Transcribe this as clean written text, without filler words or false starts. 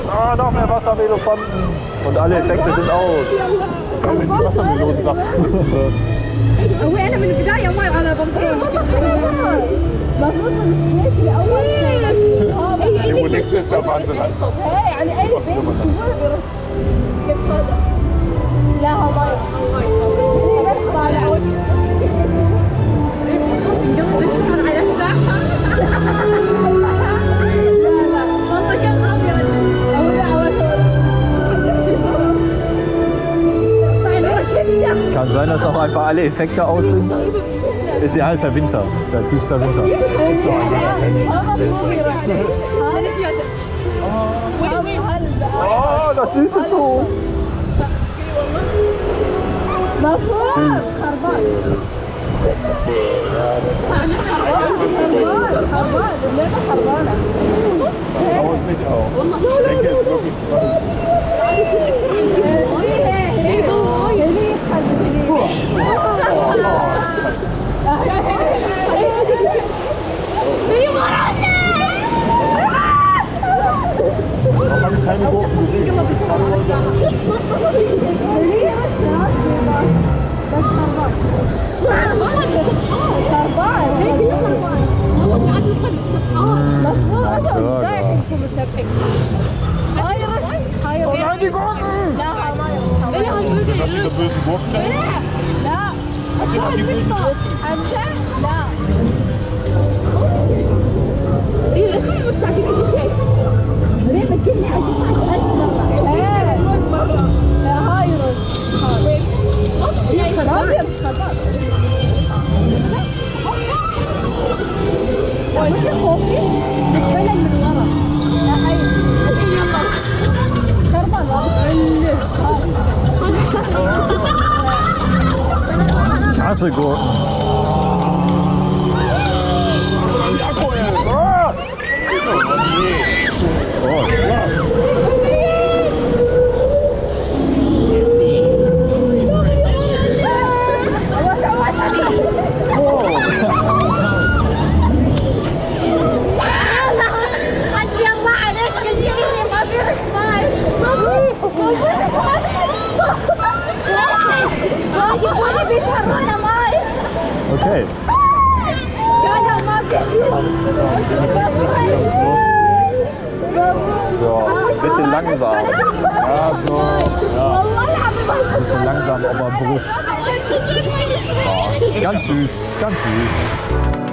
Ah, noch mehr Wassermelofanten. Und alle Effekte sind aus. Wenn die Wassermelonensaft spritzen wird. هو انا من البدايه ما على بنطلون المفروض السكيت الاول Wo nichts ist, da fahren sie langsam. يعني اي بيت كيف هذا؟ لا هو ما يطلع على عود على الساحه لا والله كان ابيض Kann sein, dass auch einfach alle Effekte aus sind. Ist ja heißer Winter. Ist ja tiefster Winter. Oh, das süße Toast. Dauert nicht auf. Ich denke, es ist wirklich keine großen Musik. Oh nein, die Gurken! Hast du die bösen Gurken? لا Hast du die bösen Gurken? لا ايه خلي بتساعدك كل شيء ريت كل هاي Ich hasse Gurken. Okay. Ja, ein bisschen langsam. Ja, so. Ja. Ein bisschen langsam, aber Brust. Ja, ganz süß, ganz süß.